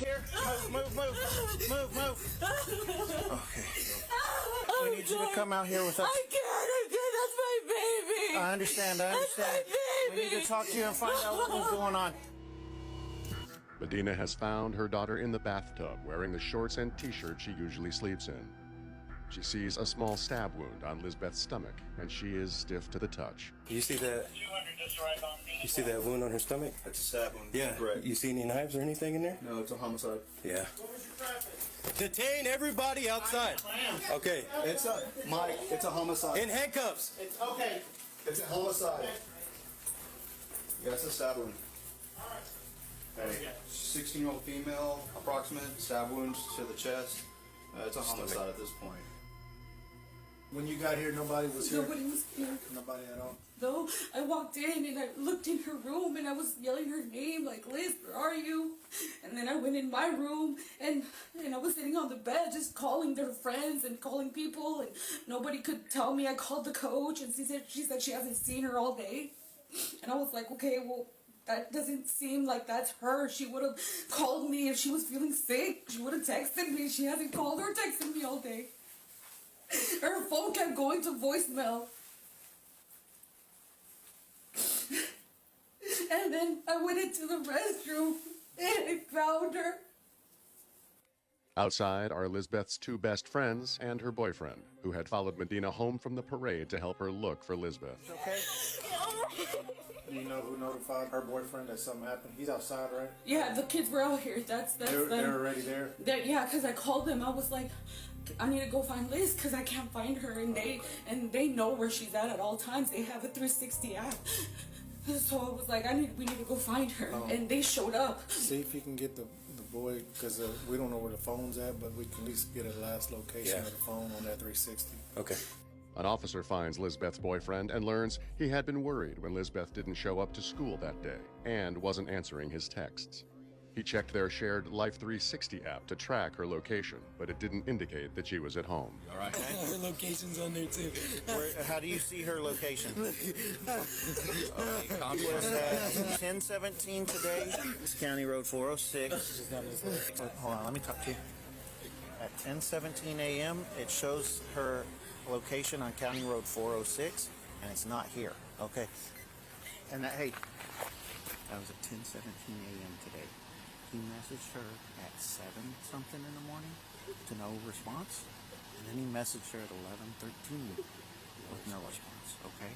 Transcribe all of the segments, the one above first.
here. Move. Okay. We need you to come out here with us. I can't. That's my baby. I understand. That's my We baby. need to talk to you and find out what was going on. Medina has found her daughter in the bathtub, wearing the shorts and t-shirt she usually sleeps in. She sees a small stab wound on Lisbeth's stomach, and she is stiff to the touch. You see that? You see that wound on her stomach? That's a stab wound. Yeah. Correct. You see any knives or anything in there? No, it's a homicide. Yeah. Detain everybody outside. Okay. It's a Mike. It's a homicide. In handcuffs. It's okay. It's a homicide. Yeah, it's a stab wound. Hey, 16-year-old female, approximate stab wounds to the chest. It's a homicide at this point. When you got here, nobody was here? Nobody was here. Nobody at all? Though I walked in and I looked in her room and I was yelling her name like, Liz, where are you? And then I went in my room and I was sitting on the bed just calling their friends and calling people and nobody could tell me. I called the coach and she said she hasn't seen her all day. And I was like, okay, well, that doesn't seem like that's her. She would have called me if she was feeling sick. She would have texted me. She hasn't called or texted me all day. Her phone kept going to voicemail. And then I went into the restroom and I found her. Outside are Lisbeth's two best friends and her boyfriend, who had followed Medina home from the parade to help her look for Lisbeth. Okay. Do you know who notified her boyfriend that something happened? He's outside, right? Yeah, the kids were out here. That's They're already there? Yeah, because I called them. I was like, I need to go find Liz because I can't find her. And they know where she's at all times. They have a 360 app. So I was like, we need to go find her. And they showed up. See if you can get the boy, because we don't know where the phone's at, but we can at least get a last location of the phone on that 360. Okay. An officer finds Lisbeth's boyfriend and learns he had been worried when Lisbeth didn't show up to school that day and wasn't answering his texts. He checked their shared Life 360 app to track her location, but it didn't indicate that she was at home. All right. Her location's on there too. How do you see her location? Was at 1017 today. It's County Road 406. Hold on, let me talk to you. At 10:17 a.m., it shows her location on County Road 406, and it's not here. Okay. And hey, that was at 10:17 a.m. today. He messaged her at 7 something in the morning to no response, and then he messaged her at 11:13 with no response. Okay.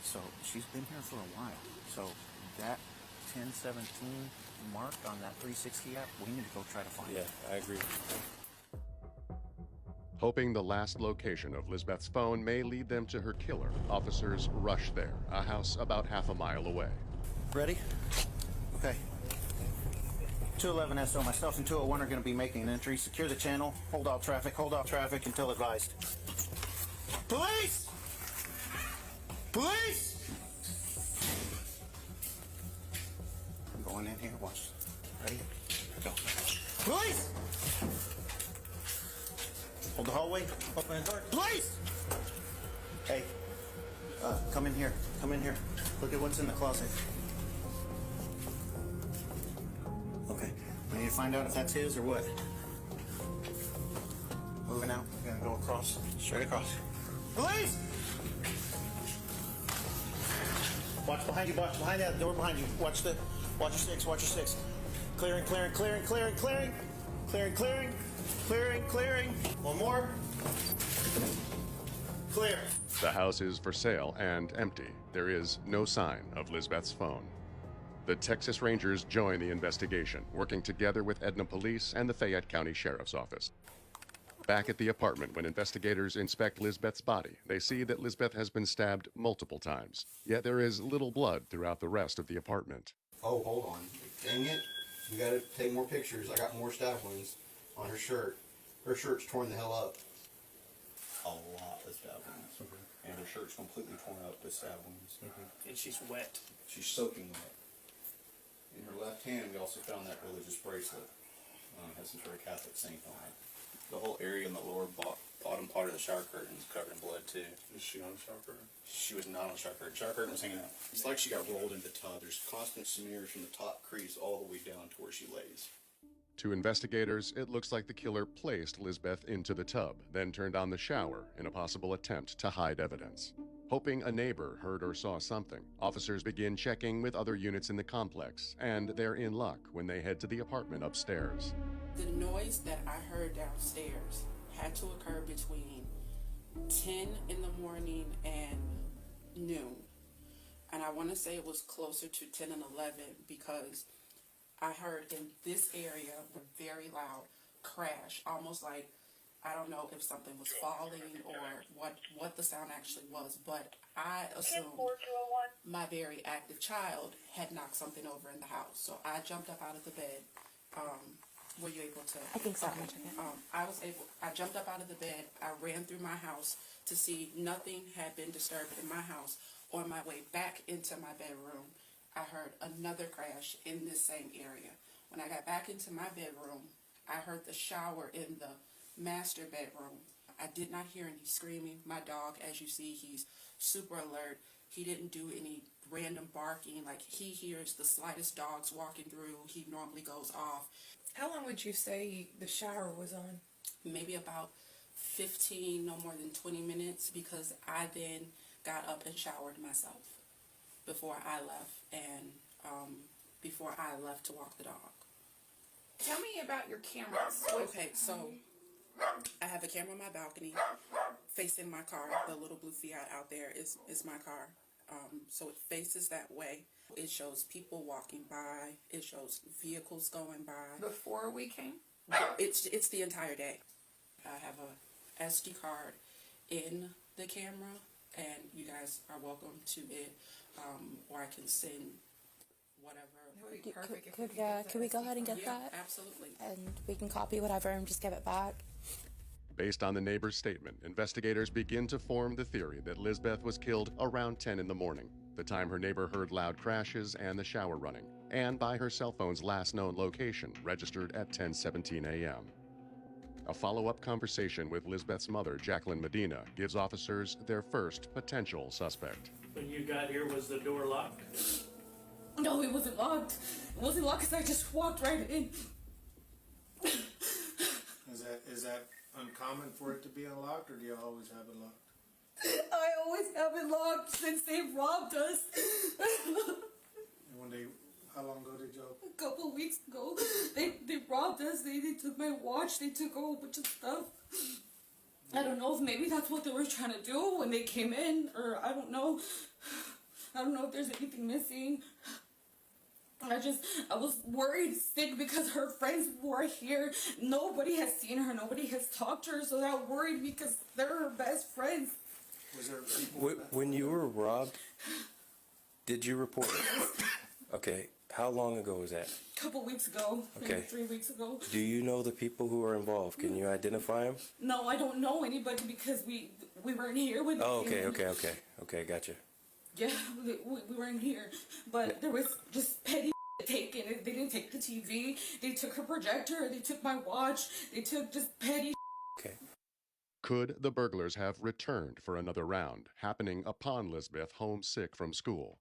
So she's been here for a while. So that 10:17 mark on that 360 app, we need to go try to find it. Yeah, I agree. Hoping the last location of Lisbeth's phone may lead them to her killer, officers rush there, a house about half a mile away. Ready? Okay. 211 SO, myself and 201 are going to be making an entry. Secure the channel. Hold off traffic until advised. Police! Police! I'm going in here. Watch. Ready? Go. Police! Hold the hallway. Open the door. Police! Hey, come in here. Come in here. Look at what's in the closet. Okay. We need to find out if that's his or what. Moving out. We're gonna go across. Straight across. Police! Watch behind you. Watch behind that door behind you. Watch your six. Watch your six. Clearing. Clearing. One more. Clear. The house is for sale and empty. There is no sign of Lisbeth's phone. The Texas Rangers join the investigation, working together with Edna Police and the Fayette County Sheriff's Office. Back at the apartment, when investigators inspect Lisbeth's body, they see that Lisbeth has been stabbed multiple times, yet there is little blood throughout the rest of the apartment. Oh, hold on. Dang it. We gotta take more pictures. I got more stab wounds on her shirt. Her shirt's torn the hell up. A lot of stab wounds. And her shirt's completely torn up with stab wounds. And she's wet. She's soaking wet. In her left hand, we also found that religious bracelet. Has some sort of Catholic saint on it. The whole area in the lower bottom part of the shower curtain is covered in blood too. Is she on the shower curtain? She was not on the shower curtain. Shower curtain was hanging out. It's like she got rolled into the tub. There's constant smears from the top crease all the way down to where she lays. To investigators, it looks like the killer placed Lisbeth into the tub, then turned on the shower in a possible attempt to hide evidence. Hoping a neighbor heard or saw something, officers begin checking with other units in the complex, and they're in luck when they head to the apartment upstairs. The noise that I heard downstairs had to occur between 10 in the morning and noon. And I want to say it was closer to 10 and 11 because I heard in this area a very loud crash, almost like, I don't know if something was falling or what the sound actually was, but I assumed my very active child had knocked something over in the house. So I jumped up out of the bed. Were you able to? I think so. Okay. I jumped up out of the bed. I ran through my house to see nothing had been disturbed in my house. On my way back into my bedroom, I heard another crash in this same area. When I got back into my bedroom, I heard the shower in the master bedroom. I did not hear any screaming. My dog, as you see, he's super alert. He didn't do any random barking. Like, he hears the slightest dogs walking through, he normally goes off. How long would you say the shower was on? Maybe about 15, no more than 20 minutes, because I then got up and showered myself before I left, and before I left to walk the dog. Tell me about your cameras. Okay, so I have a camera on my balcony facing my car. The little blue Fiat out there is my car. So it faces that way. It shows people walking by. It shows vehicles going by. Before we came? It's the entire day. I have a SD card in the camera, and you guys are welcome to it, or I can send whatever. Could we go ahead and get Yeah, that? absolutely. And we can copy whatever and just give it back. Based on the neighbor's statement, investigators begin to form the theory that Lisbeth was killed around 10 in the morning, the time her neighbor heard loud crashes and the shower running, and by her cell phone's last known location, registered at 10:17 a.m. A follow-up conversation with Lisbeth's mother, Jacqueline Medina, gives officers their first potential suspect. When you got here, was the door locked? No, it wasn't locked. It wasn't locked because I just walked right in. Is that uncommon for it to be unlocked, or do you always have it locked? I always have it locked since they robbed us. And when how long ago did you? A couple weeks ago, they robbed us. They took my watch. They took a whole bunch of stuff. I don't know if maybe that's what they were trying to do when they came in, or I don't know. I don't know if there's anything missing. I was worried sick because her friends were here. Nobody has seen her. Nobody has talked to her. So that worried me because they're her best friends. Was there people? When you were robbed, did you report it? Okay. How long ago was that? A couple weeks ago. Okay. Maybe 3 weeks ago. Do you know the people who are involved? Can you identify them? No, I don't know anybody because we weren't here with Oh, them. okay, gotcha. Yeah, we weren't here. But there was just petty taken. They didn't take the TV. They took her projector. They took my watch. They took just petty. Okay. Could the burglars have returned for another round, happening upon Lisbeth home sick from school?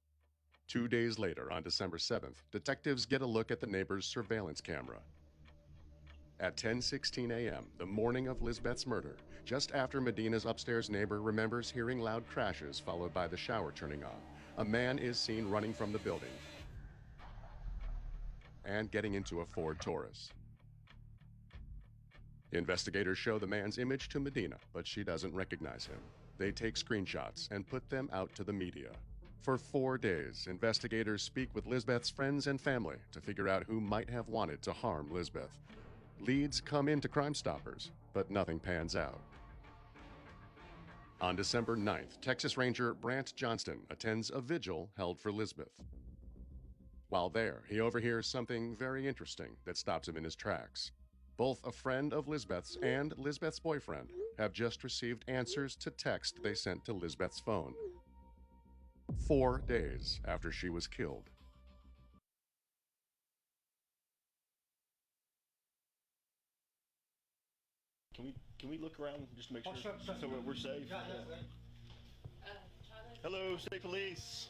2 days later, on December 7th, detectives get a look at the neighbor's surveillance camera. At 10:16 a.m., the morning of Lisbeth's murder, just after Medina's upstairs neighbor remembers hearing loud crashes followed by the shower turning on, a man is seen running from the building and getting into a Ford Taurus. Investigators show the man's image to Medina, but she doesn't recognize him. They take screenshots and put them out to the media. For 4 days, investigators speak with Lisbeth's friends and family to figure out who might have wanted to harm Lisbeth. Leads come into Crime Stoppers, but nothing pans out. On December 9th, Texas Ranger Brant Johnston attends a vigil held for Lisbeth. While there, he overhears something very interesting that stops him in his tracks. Both a friend of Lisbeth's and Lisbeth's boyfriend have just received answers to text they sent to Lisbeth's phone 4 days after she was killed. Can we look around just to make sure so we're safe? Hello, state police.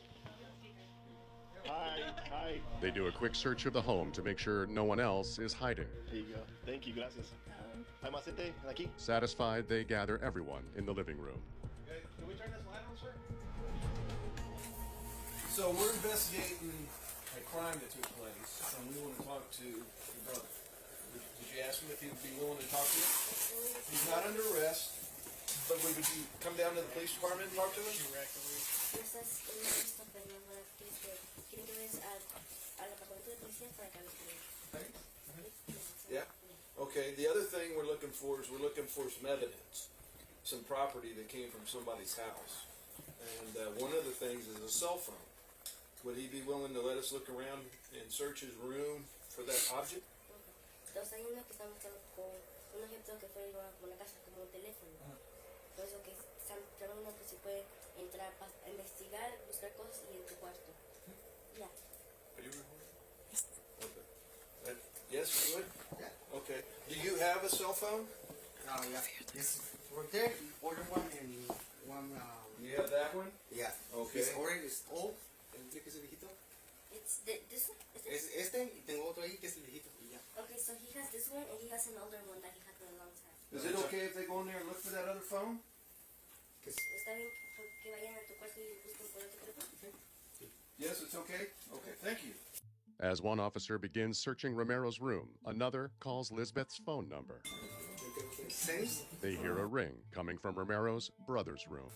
Hi. They do a quick search of the home to make sure no one else is hiding. Here you go. Thank you. Gracias. Hay macete aquí. Satisfied, they gather everyone in the living room. Okay, can we turn this light on, sir? So we're investigating a crime that took place, and we want to talk to your brother. Did you ask him if he would be willing to talk to you? He's not under arrest, but would you come down to the police department and talk to him? Yeah. Okay. The other thing we're looking for is some evidence, some property that came from somebody's house, and one of the things is a cell phone. Would he be willing to let us look around and search his room for that object? Los años que están buscando con un objeto que fue igual como una casa, como un teléfono. Por eso que están tratando que se puede entrar para investigar, buscar cosas y en tu cuarto. Ya. Are you recording? Okay. Yes, you would? Yeah. Okay. Do you have a cell phone? Yeah. Yes. We're there. Order one and one. You have that one? Yeah. Okay. It's already old. ¿El que es el viejito? It's this one? Es este y tengo otro ahí que es el viejito. Okay, so he has this one and he has an older one that he had for a long time. Is it okay if they go in there and look for that other phone? ¿Está bien que vayan a tu cuarto y busquen por otro teléfono? Yes, it's okay? Okay, thank you. As one officer begins searching Romero's room, another calls Lisbeth's phone number. They hear a ring coming from Romero's brother's room.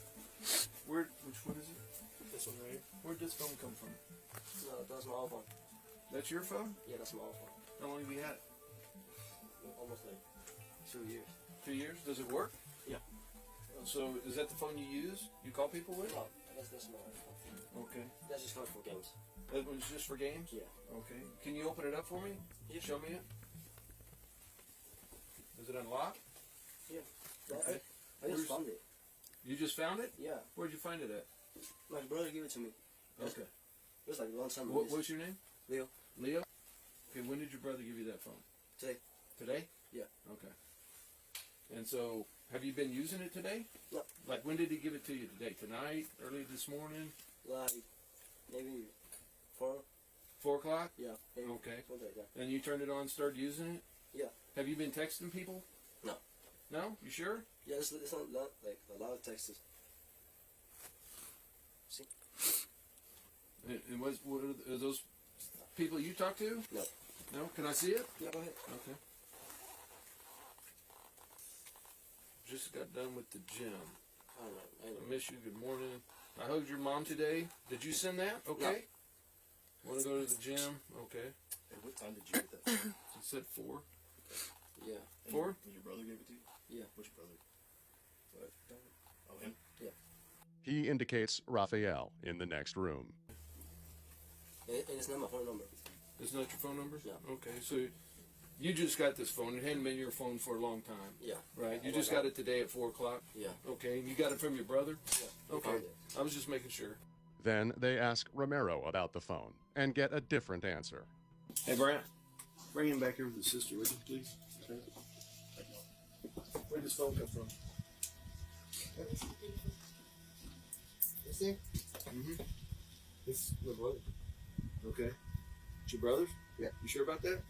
Which one is it? This one right here. Where'd this phone come from? No, that's my old phone. That's your phone? Yeah, that's my old phone. How long have you had it? Almost like 2 years. 2 years? Does it work? Yeah. So is that the phone you use? You call people with? No, that's my old phone. Okay. That's just for games. That one's just for games? Yeah. Okay. Can you open it up for me? Yeah. Show me it. Is it unlocked? Yeah. Okay. I just found it. You just found it? Yeah. Where'd you find it at? My brother gave it to me. Okay. It was like a long time ago. What's your name? Leo. Leo? Okay, when did your brother give you that phone? Today. Today? Yeah. Okay. And so, have you been using it today? No. Like, when did he give it to you today? Tonight? Early this morning? Like maybe 4. 4 o'clock? Yeah. Maybe Okay. something like that. And you turned it on, started using it? Yeah. Have you been texting people? No. No? You sure? Yeah, it's not like a lot of texts. See? And what are those people you talk to? No. No? Can I see it? Yeah, go ahead. Okay. Just got done with the gym. I know. I miss you. Good morning. I hugged your mom today. Did you send that? Okay. Want to go to the gym? Okay. Hey, what time did you get that? It said 4. Yeah. 4? And your brother gave it to you? Yeah. Which brother? What? Oh, him? Yeah. He indicates Raphael in the next room. And it's not my phone number. It's not your phone number? No. Okay, so you just got this phone. It hadn't been your phone for a long time. Yeah. Right? You just got it today at 4 o'clock? Yeah. Okay, and you got it from your brother? Yeah. Okay. I was just making sure. Then they ask Romero about the phone and get a different answer. Hey, Brant. Bring him back here with his sister, would you, please? Where did this phone come from? This thing? Mm-hmm. This is my brother. Okay. It's your brother's? Yeah. You sure about that?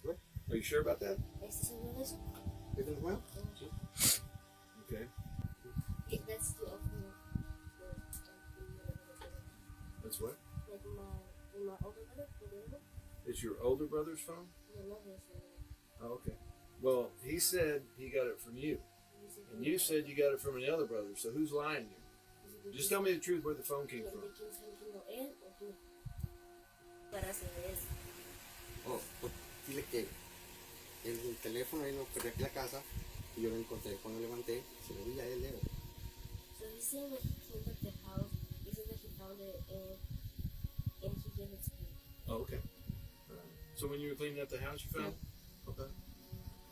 What? Are you sure about that? ¿Este es el nuevo eso? ¿Es el juego? Okay. That's the old That's what? like my older brother, It's your older brother's phone? no, not his. Oh, okay. Well, he said he got it from you. And you said you got it from another brother, so who's lying here? Just tell me the truth where the phone came from. ¿Él o tú? Para hacer eso. Oh, pues dile que el teléfono ahí lo perdí aquí en la casa y yo lo encontré cuando levanté, se lo vi a él. So he's saying that he cleaned up the house. He said that he found it and he gave it to me. Oh, okay. So when you were cleaning up the house, you found it? Okay.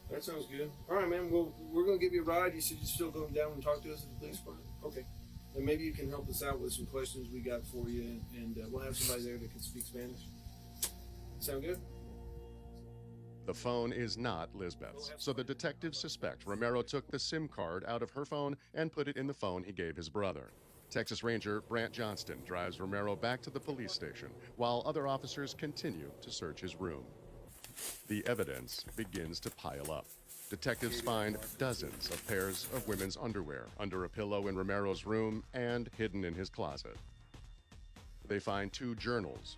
That sounds good. All right, man. Well, we're going to give you a ride. You said you're still going down and talk to us at the police department? Okay. And maybe you can help us out with some questions we got for you, and we'll have somebody there that can speak Spanish. Sound good? The phone is not Lisbeth's, so the detectives suspect Romero took the SIM card out of her phone and put it in the phone he gave his brother. Texas Ranger Brant Johnston drives Romero back to the police station while other officers continue to search his room. The evidence begins to pile up. Detectives find dozens of pairs of women's underwear under a pillow in Romero's room and hidden in his closet. They find 2 journals,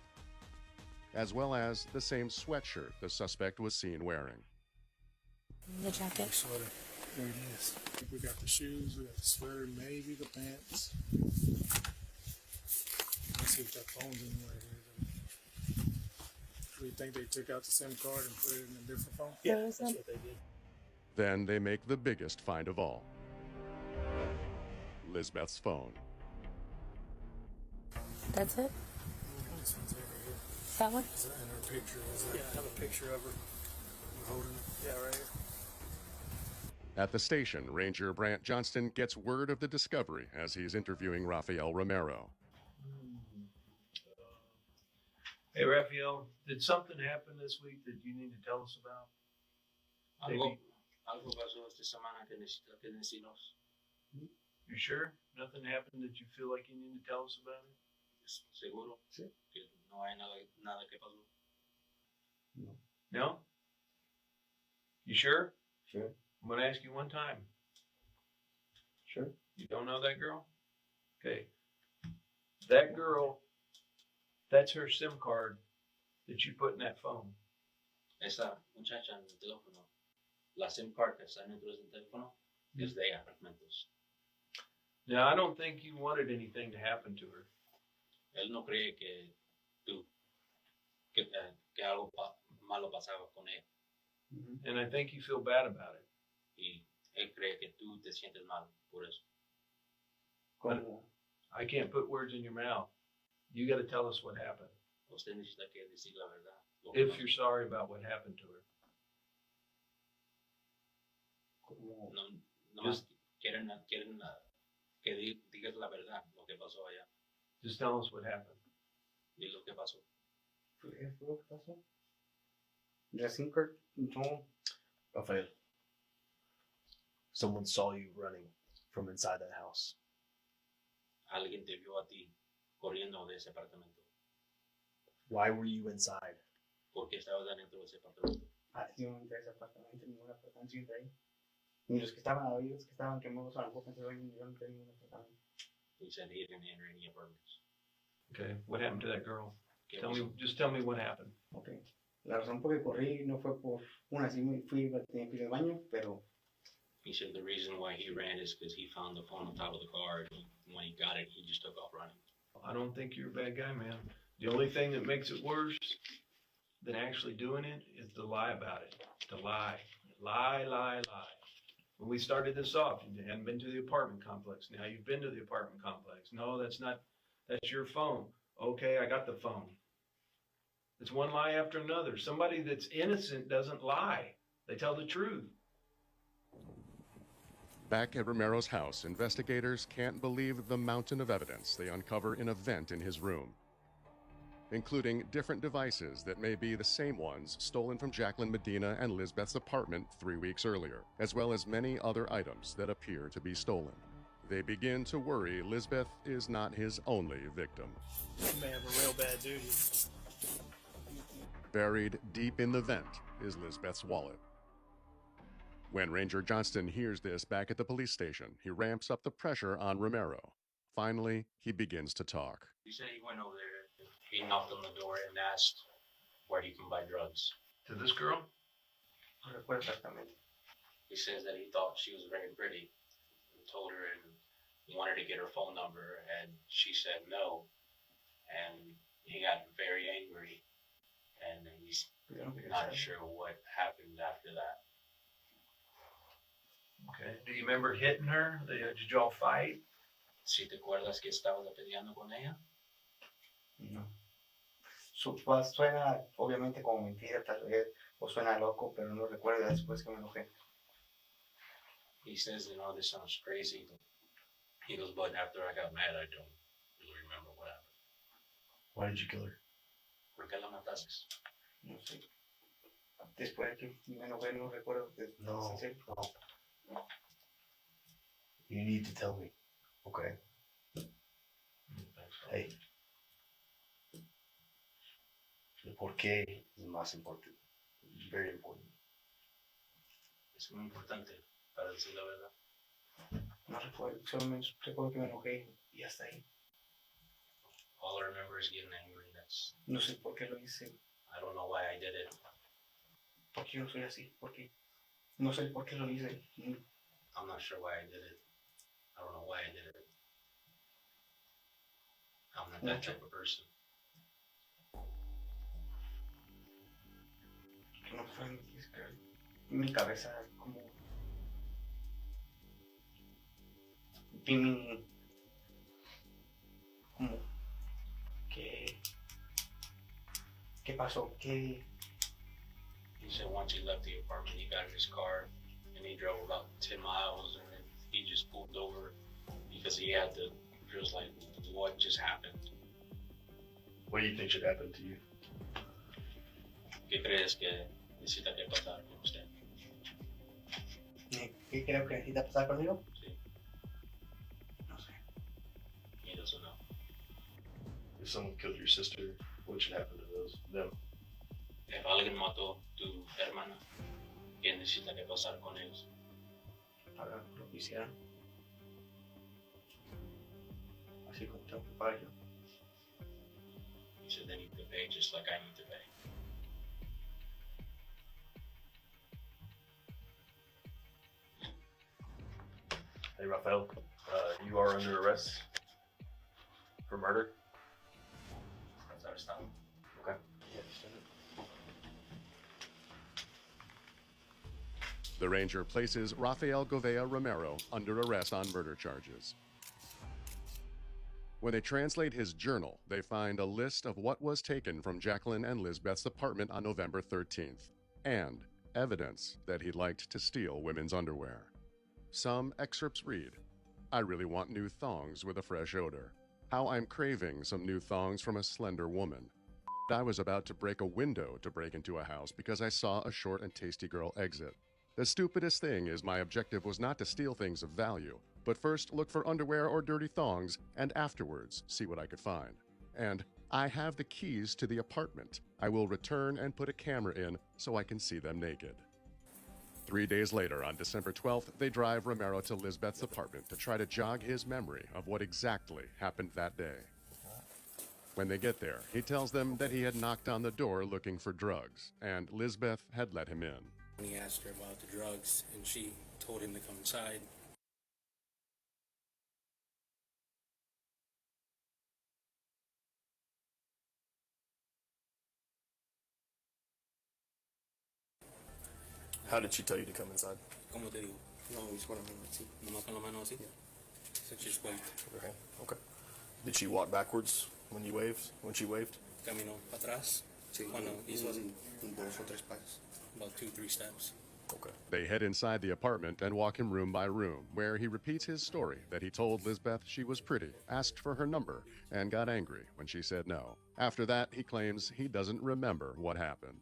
as well as the same sweatshirt the suspect was seen wearing. The jacket. Sweater. There it is. We got the shoes, we got the sweater, maybe the pants. Let's see if that phone's anywhere here. Do you think they took out the SIM card and put it in a different phone? Yeah, that's what they did. Then they make the biggest find of all. Lisbeth's phone. That's it? This one's over here. That one? Is that in her picture? Is that Yeah, I have a picture of her. holding it? Yeah, right here. At the station, Ranger Brant Johnston gets word of the discovery as he's interviewing Rafael Romero. Hey, Raphael, did something happen this week that you need to tell us about? Maybe. Algo pasó esta semana que necesita que decirnos. You sure? Nothing happened that you feel like you need to tell us about it? Seguro. Sí. Que no hay nada que pasó. No? You sure? Sure. I'm going to ask you one time. Sure. You don't know that girl? Okay. That girl, that's her SIM card that you put in that phone. Esa muchacha en el teléfono, la SIM card que está dentro del teléfono, es de ella, fragmentos. Now, I don't think you wanted anything to happen to her. Él no cree que algo malo pasaba con ella. And I think you feel bad about it. Y él cree que tú te sientes mal por eso. But I can't put words in your mouth. You got to tell us what happened. Usted necesita que decir la verdad. Lo que If pasó. you're sorry about what happened to her. No más quieren que digas la verdad, lo que pasó allá. Just tell us what happened. Di lo que pasó. ¿Qué fue lo que pasó? La SIM card, no. Rafael, someone saw you running from inside that house. Alguien te vio a ti corriendo de ese apartamento. Why were you inside? Porque estabas dentro de ese apartamento. Yo no entré a ese apartamento, ningún apartamento entré ahí. Ni los que estaban ahí, los que estaban quemados a la boca, yo no entré en ningún apartamento. He said he didn't enter any apartments. Okay, what happened to that girl? ¿Qué Tell pasó? me, just tell me what happened. Okay. La razón por que corrí no fue por una, sí me fui, tenía que ir al baño, pero He said the reason why he ran is because he found the phone on top of the car, and when he got it, he just took off running. I don't think you're a bad guy, man. The only thing that makes it worse than actually doing it is to lie about it. To lie. Lie. When we started this off, you hadn't been to the apartment complex. Now you've been to the apartment complex. No, that's your phone. Okay, I got the phone. It's one lie after another. Somebody that's innocent doesn't lie. They tell the truth. Back at Romero's house, investigators can't believe the mountain of evidence they uncover in a vent in his room, including different devices that may be the same ones stolen from Jacqueline Medina and Lisbeth's apartment 3 weeks earlier, as well as many other items that appear to be stolen. They begin to worry Lisbeth is not his only victim. You may have a real bad duty. Buried deep in the vent is Lisbeth's wallet. When Ranger Johnston hears this back at the police station, he ramps up the pressure on Romero. Finally, he begins to talk. He said he went over there, he knocked on the door and asked where he can buy drugs. To this girl? no recuerdo exactamente. He says that he thought she was very pretty and told her and wanted to get her phone number, and she said no. And he got very angry, and he's not sure what happened after that. Okay. Do you remember hitting her? Did y'all fight? Si te acuerdas que estabas peleando con ella? No. Suena obviamente como mentira tal vez, o suena loco, pero no recuerdo después que me enojé. He says, this sounds crazy. He goes, but after I got mad, I don't really remember what happened. Why did you kill her? ¿Por qué la mataste? No sé. Después de que me enojé no recuerdo. No, ¿En serio? no. You need to tell me, okay? por qué es más importante. Very important. Es muy importante, para decir la verdad. No recuerdo, solo me recuerdo que me enojé y hasta ahí. All I remember is getting angry. No sé por qué lo hice. I don't know why I did it. Porque yo soy así, porque no sé por qué lo hice. I'm not sure why I did it. I don't know why I did it. I'm not that type of person. No fue mi cabeza como como ¿qué pasó? ¿Qué? He said once he left the apartment, he got in his car and he drove about 10 miles and then he just pulled over because he had to, he was like, what just happened? What do you think should happen to you? ¿Qué crees que necesita que pasar con usted? ¿Qué creo que necesita pasar conmigo? Sí. No sé. He doesn't know. If someone killed your sister, what should happen to them? If alguien mató tu hermana, ¿qué necesita que pasar con ellos? Pagar lo que hicieron. Así como tengo que pagar yo. He said they need to pay just like I need to pay. Hey, Rafael, you are under arrest for murder. That's our style. Okay. The ranger places Rafael Govea Romero under arrest on murder charges. When they translate his journal, they find a list of what was taken from Jacqueline and Lizbeth's apartment on November 13th, and evidence that he liked to steal women's underwear. Some excerpts read, "I really want new thongs with a fresh odor. How I'm craving some new thongs from a slender woman. I was about to break a window to break into a house because I saw a short and tasty girl exit. The stupidest thing is my objective was not to steal things of value, but first look for underwear or dirty thongs, and afterwards see what I could find. And I have the keys to the apartment. I will return and put a camera in so I can see them naked." 3 days later, on December 12th, they drive Romero to Lizbeth's apartment to try to jog his memory of what exactly happened that day. When they get there, he tells them that he had knocked on the door looking for drugs, and Lizbeth had let him in. He asked her about the drugs, and she told him to come inside. How did she tell you to come inside? ¿Cómo te digo? No, hizo con la mano así. Nomás con la mano así. So she just waved. Okay. Okay. Did she walk backwards when you waved? When she waved? Caminó para atrás. Sí, Cuando hizo así. dos o tres pasos. About 2-3 steps. Okay. They head inside the apartment and walk him room by room, where he repeats his story that he told Lizbeth she was pretty, asked for her number, and got angry when she said no. After that, he claims he doesn't remember what happened.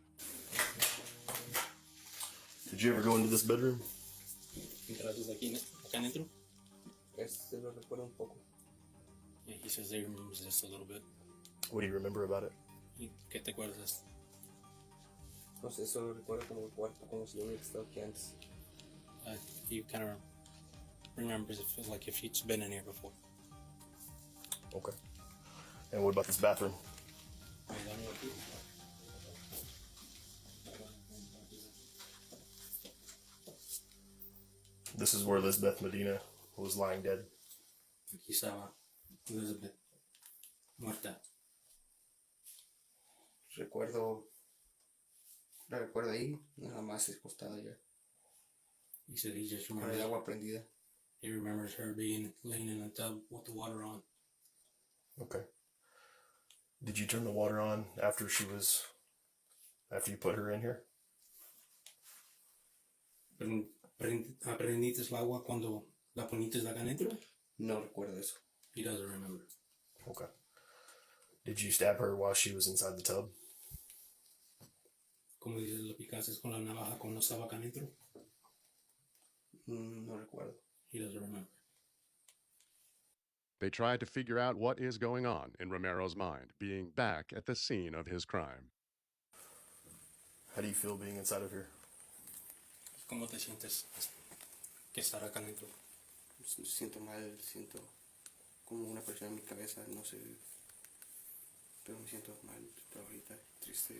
Did you ever go into this bedroom? Entraste aquí, acá adentro? Este lo recuerdo un poco. Yeah, he says he remembers this a little bit. What do you remember about it? ¿Qué te acuerdas? No sé, solo recuerdo como el cuarto, como si yo hubiera estado aquí antes. He kind of remembers it feels like if she's been in here before. Okay. And what about this bathroom? This is where Lizbeth Medina was lying dead. Aquí estaba Elizabeth muerta. La recuerdo ahí, nada más acostada ya. He said he just Con remembers el agua prendida. He remembers her being laying in a tub with the water on. Okay. Did you turn the water on after you put her in here? ¿Aprendiste el agua cuando la poniste acá adentro? No recuerdo eso. He doesn't remember. Okay. Did you stab her while she was inside the tub? Como dices, lo picaste con la navaja cuando estaba acá adentro? No recuerdo. He doesn't remember. They try to figure out what is going on in Romero's mind, being back at the scene of his crime. How do you feel being inside of here? ¿Cómo te sientes que estar acá dentro? Me siento mal, siento como una presión en mi cabeza, no sé, pero me siento mal, estoy ahorita triste.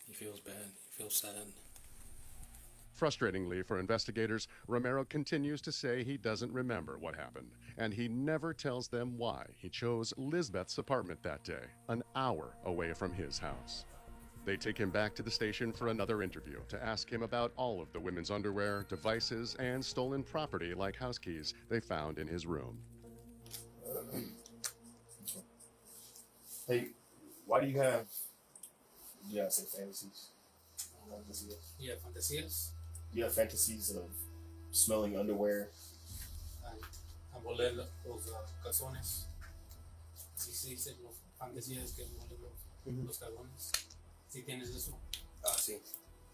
He feels bad. He feels sad. Frustratingly for investigators, Romero continues to say he doesn't remember what happened, and he never tells them why he chose Lisbeth's apartment that day, an hour away from his house. They take him back to the station for another interview to ask him about all of the women's underwear, devices, and stolen property like house keys they found in his room. Hey, why do you have, say fantasies? Yeah, fantasías. You have fantasies of smelling underwear. A oler los calzones. Sí, sí, sí, fantasías que oler los calzones. Si tienes eso. Ah, sí.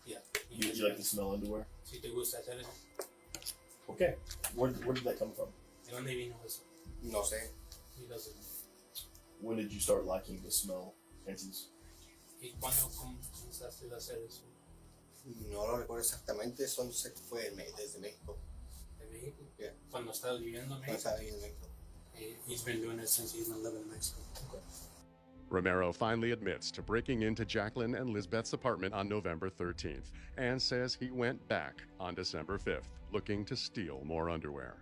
Yeah. You like to smell underwear? Si te gusta hacer eso. Okay. Where did that come from? ¿De dónde vino eso? No sé. He doesn't. When did you start liking to smell panties? ¿Y cuándo comenzaste a hacer eso? No lo recuerdo exactamente, eso sé que fue desde México. ¿De México? Yeah. Cuando estaba viviendo en Cuando México. estaba viviendo en México. He's been doing it since he's been living in Mexico. Okay. Romero finally admits to breaking into Jacqueline and Lisbeth's apartment on November 13th and says he went back on December 5th looking to steal more underwear.